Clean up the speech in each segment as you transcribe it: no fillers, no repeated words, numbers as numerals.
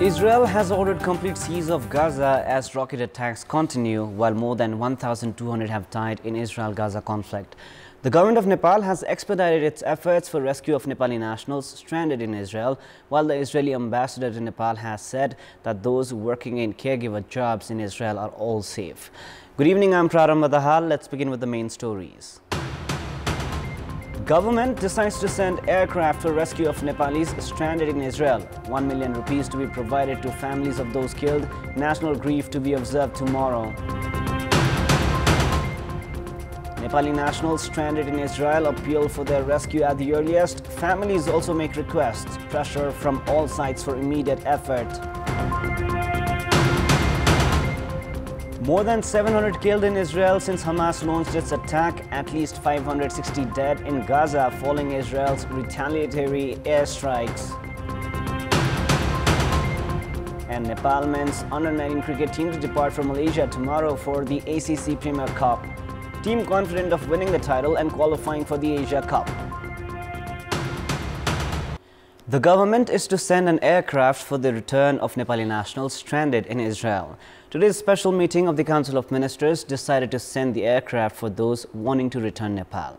Israel has ordered complete siege of Gaza as rocket attacks continue, while more than 1,200 have died in Israel-Gaza conflict. The government of Nepal has expedited its efforts for rescue of Nepali nationals stranded in Israel, while the Israeli ambassador to Nepal has said that those working in caregiver jobs in Israel are all safe. Good evening, I'm Prarambha Dahal. Let's begin with the main stories. Government decides to send aircraft for rescue of Nepalis stranded in Israel. 1 million rupees to be provided to families of those killed. National grief to be observed tomorrow. Nepali nationals stranded in Israel appeal for their rescue at the earliest. Families also make requests. Pressure from all sides for immediate effort. More than 700 killed in Israel since Hamas launched its attack. At least 560 dead in Gaza following Israel's retaliatory airstrikes. And Nepal men's under-19 cricket team to depart from Malaysia tomorrow for the ACC Premier Cup. Team confident of winning the title and qualifying for the Asia Cup. The government is to send an aircraft for the return of Nepali nationals stranded in Israel. Today's special meeting of the Council of Ministers decided to send the aircraft for those wanting to return Nepal.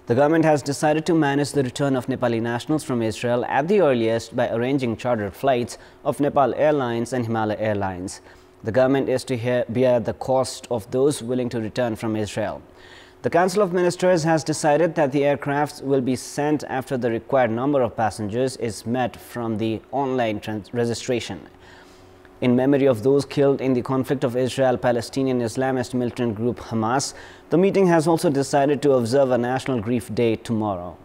The government has decided to manage the return of Nepali nationals from Israel at the earliest by arranging chartered flights of Nepal Airlines and Himalaya Airlines. The government is to bear the cost of those willing to return from Israel. The Council of Ministers has decided that the aircrafts will be sent after the required number of passengers is met from the online registration. In memory of those killed in the conflict of Israel-Palestinian Islamist militant group Hamas, the meeting has also decided to observe a national grief day tomorrow.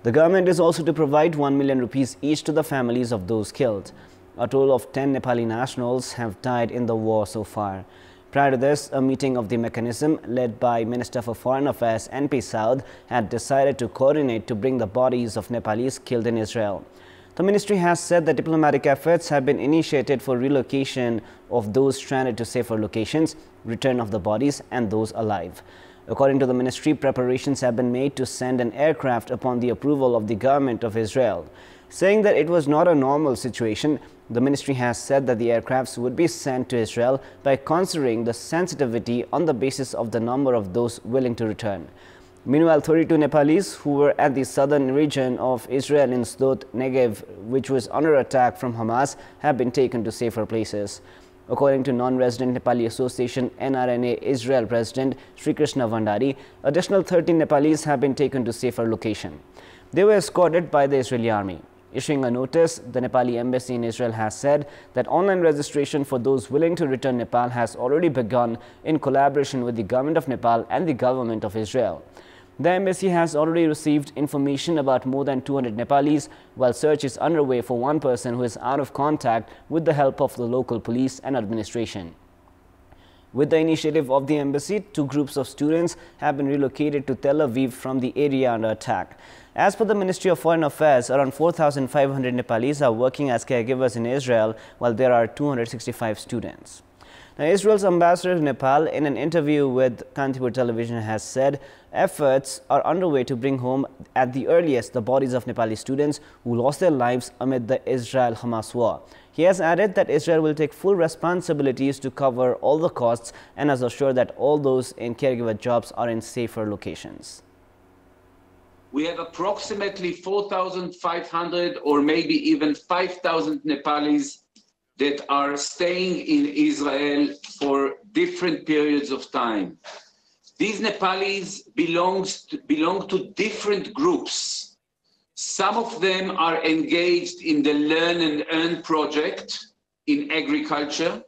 The government is also to provide 1 million rupees each to the families of those killed. A total of 10 Nepali nationals have died in the war so far. Prior to this, a meeting of the mechanism led by Minister for Foreign Affairs NP Saud had decided to coordinate to bring the bodies of Nepalis killed in Israel. The ministry has said that diplomatic efforts have been initiated for relocation of those stranded to safer locations, return of the bodies and those alive. According to the ministry, preparations have been made to send an aircraft upon the approval of the government of Israel. Saying that it was not a normal situation, the ministry has said that the aircrafts would be sent to Israel by considering the sensitivity on the basis of the number of those willing to return. Meanwhile, 32 Nepalis who were at the southern region of Israel in Sdot, Negev, which was under attack from Hamas, have been taken to safer places. According to non-resident Nepali Association NRNA Israel President Sri Krishna Vandari, additional 13 Nepalis have been taken to safer location. They were escorted by the Israeli army. Issuing a notice, the Nepali embassy in Israel has said that online registration for those willing to return Nepal has already begun in collaboration with the government of Nepal and the government of Israel. The embassy has already received information about more than 200 Nepalis, while search is underway for one person who is out of contact with the help of the local police and administration. With the initiative of the embassy, 2 groups of students have been relocated to Tel Aviv from the area under attack. As per the Ministry of Foreign Affairs, around 4,500 Nepalis are working as caregivers in Israel, while there are 265 students. Now, Israel's ambassador to Nepal, in an interview with Kantipur television, has said efforts are underway to bring home at the earliest the bodies of Nepali students who lost their lives amid the Israel-Hamas war. He has added that Israel will take full responsibilities to cover all the costs and has assured that all those in caregiver jobs are in safer locations. We have approximately 4,500 or maybe even 5,000 Nepalis that are staying in Israel for different periods of time. These Nepalis belong to different groups. Some of them are engaged in the Learn and Earn project in agriculture.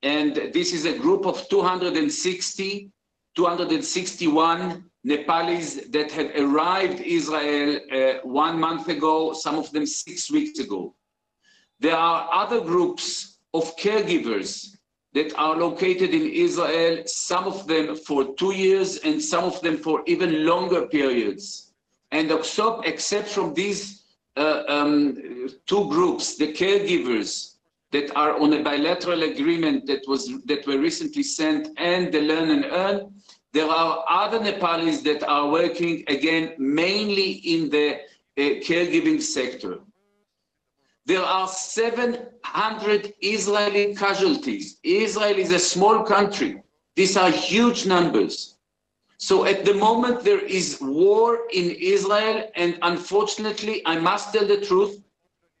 And this is a group of 261 Nepalis that have arrived Israel 1 month ago, some of them 6 weeks ago. There are other groups of caregivers that are located in Israel, some of them for 2 years and some of them for even longer periods. And except from these 2 groups, the caregivers that are on a bilateral agreement that were recently sent and the Learn and Earn, there are other Nepalis that are working, again, mainly in the caregiving sector. There are 700 Israeli casualties. Israel is a small country. These are huge numbers. So at the moment there is war in Israel, and unfortunately, I must tell the truth,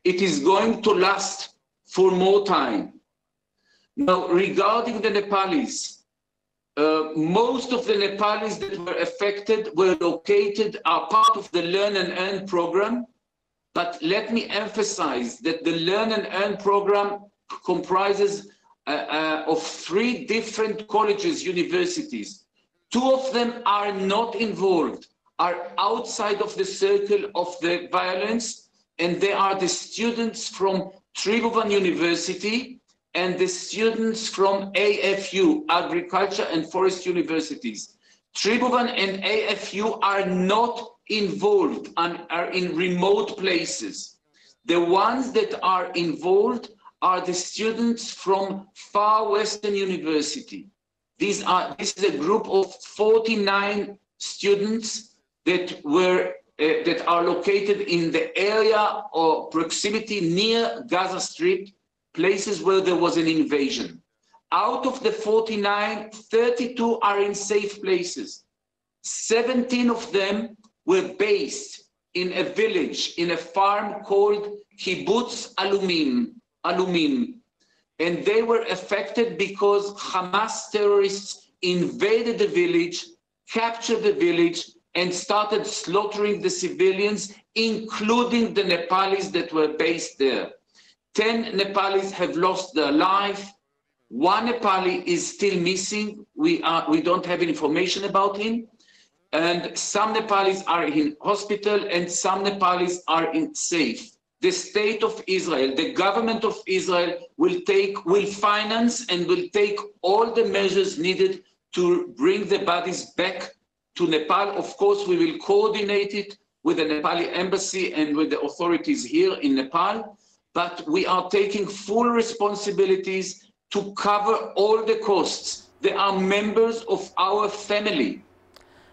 it is going to last for more time. Now, regarding the Nepalis, most of the Nepalis that were affected were located, are part of the Learn and Earn program. But let me emphasize that the Learn and Earn program comprises of 3 different colleges, universities. 2 of them are not involved, are outside of the circle of the violence, and they are the students from Tribhuvan University and the students from AFU, Agriculture and Forest Universities. Tribhuvan and AFU are not involved and are in remote places. The ones that are involved are the students from Far Western University. This is a group of 49 students that are located in the area or proximity near Gaza Strip, places where there was an invasion. Out of the 49, 32 are in safe places. 17 of them were based in a village, in a farm called Kibbutz Alumim. And they were affected because Hamas terrorists invaded the village, captured the village, and started slaughtering the civilians, including the Nepalis that were based there. 10 Nepalis have lost their life. 1 Nepali is still missing. We don't have information about him. And some Nepalis are in hospital and some Nepalis are safe. The state of Israel, the government of Israel will finance and will take all the measures needed to bring the bodies back to Nepal. Of course, we will coordinate it with the Nepali embassy and with the authorities here in Nepal, but we are taking full responsibilities to cover all the costs. They are members of our family.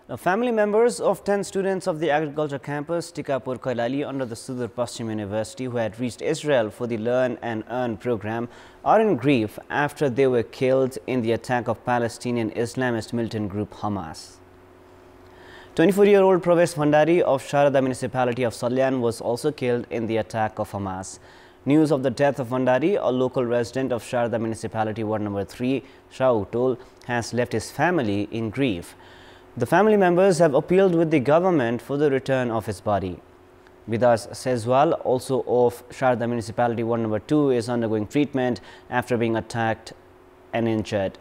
Now, family members of 10 students of the agriculture campus Tikapur Kailali under the Sudur Paschim University who had reached Israel for the Learn and Earn program are in grief after they were killed in the attack of Palestinian Islamist militant group Hamas. 24-year-old Pravesh Bhandari of Sharada municipality of Salyan was also killed in the attack of Hamas. News of the death of Bhandari, a local resident of Sharada municipality ward number 3, Shautol, has left his family in grief. The family members have appealed with the government for the return of his body. Vidas Sezwal, also of Sharada municipality ward number 2, is undergoing treatment after being attacked and injured.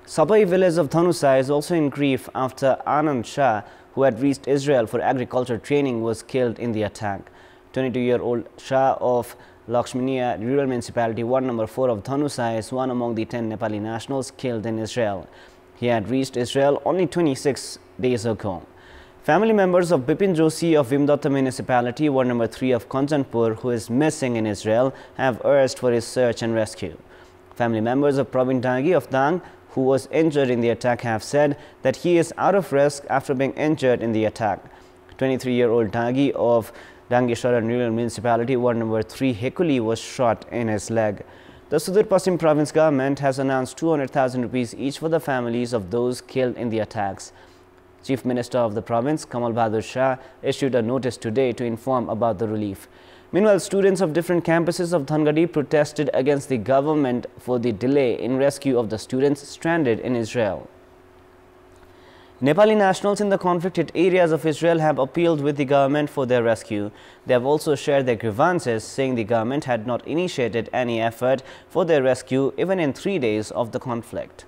Sabai village of Thanusai is also in grief after Anand Shah, who had reached Israel for agriculture training, was killed in the attack. 22-year-old Shah of Lakshmaniya rural municipality ward number 4 of Thanusai is one among the 10 Nepali nationals killed in Israel. He had reached Israel only 26 days ago. Family members of Bipin Joshi of Vimdatta municipality, ward number 3 of Kantipur, who is missing in Israel, have urged for his search and rescue. Family members of Pravin Dagi of Dang, who was injured in the attack, have said that he is out of risk after being injured in the attack. 23-year-old Dagi of Dangeshwara rural municipality, ward number 3, Hekuli, was shot in his leg. The Sudur Paschim province government has announced 200,000 rupees each for the families of those killed in the attacks. Chief Minister of the province, Kamal Bahadur Shah, issued a notice today to inform about the relief. Meanwhile, students of different campuses of Dhangadi protested against the government for the delay in rescue of the students stranded in Israel. Nepali nationals in the conflicted areas of Israel have appealed with the government for their rescue. They have also shared their grievances, saying the government had not initiated any effort for their rescue even in 3 days of the conflict.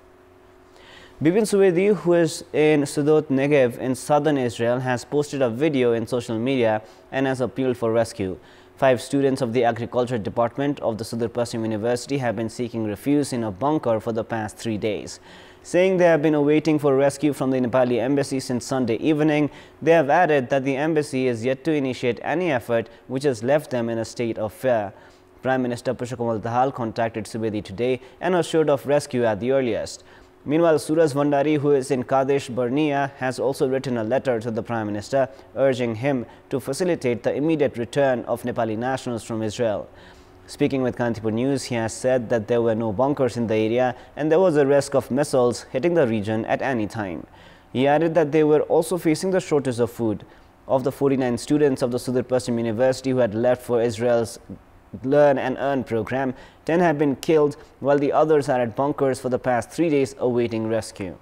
Bibin Suwedi, who is in Sudot Negev in southern Israel, has posted a video in social media and has appealed for rescue. 5 students of the Agriculture Department of the Sudur Paschim University have been seeking refuge in a bunker for the past 3 days. Saying they have been awaiting for rescue from the Nepali embassy since Sunday evening, they have added that the embassy is yet to initiate any effort, which has left them in a state of fear. Prime Minister Pushpakumar Dahal contacted Subedi today and assured of rescue at the earliest. Meanwhile, Suraj Bhandari, who is in Kadesh, Burnia, has also written a letter to the Prime Minister urging him to facilitate the immediate return of Nepali nationals from Israel. Speaking with Kantipur News, he has said that there were no bunkers in the area and there was a risk of missiles hitting the region at any time. He added that they were also facing the shortage of food. Of the 49 students of the Sudur Paschim University who had left for Israel's Learn and Earn program, 10 have been killed, while the others are at bunkers for the past 3 days awaiting rescue.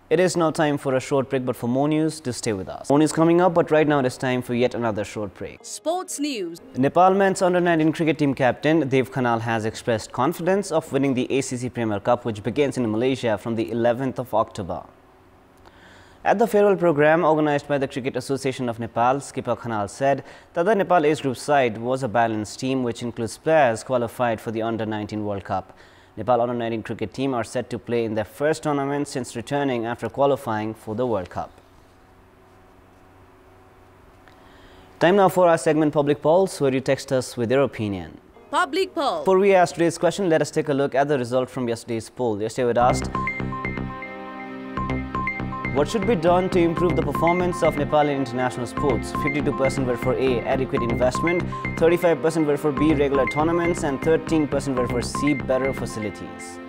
It is now time for a short break, but for more news, do stay with us. More news coming up, but right now it is time for yet another short break. Sports news. Nepal men's under-19 cricket team captain Dev Khanal has expressed confidence of winning the ACC Premier Cup, which begins in Malaysia from the 11th of October. At the farewell program organized by the Cricket Association of Nepal, skipper Khanal said that the Nepal age group side was a balanced team which includes players qualified for the under-19 World Cup. Nepal under-19 cricket team are set to play in their first tournament since returning after qualifying for the World Cup. Time now for our segment Public Polls, where you text us with your opinion. Public poll. Before we ask today's question, let us take a look at the result from yesterday's poll. Yesterday we asked, what should be done to improve the performance of Nepal in international sports? 52% were for A, adequate investment, 35% were for B, regular tournaments, and 13% were for C, better facilities.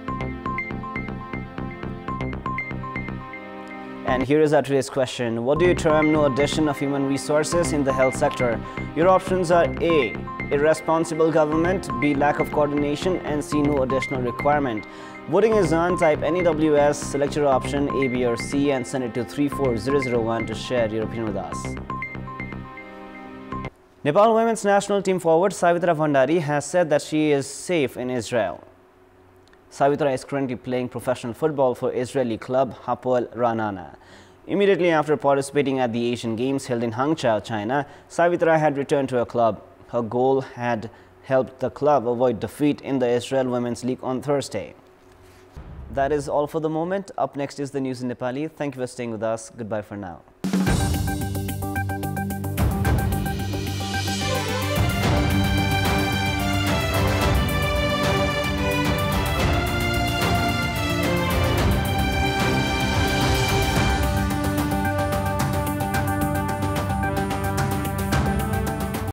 And here is our today's question. What do you term no addition of human resources in the health sector? Your options are A, irresponsible government, B, lack of coordination, and C, no additional requirement. Voting is on. Type NEWS, select your option A, B or C and send it to 34001 to share your opinion with us. Nepal women's national team forward Savitra Bhandari has said that she is safe in Israel. Savitra is currently playing professional football for Israeli club Hapoel Ra'anana. Immediately after participating at the Asian Games held in Hangzhou, China, Savitra had returned to her club. Her goal had helped the club avoid defeat in the Israel Women's League on Thursday. That is all for the moment. Up next is the news in Nepali. Thank you for staying with us. Goodbye for now.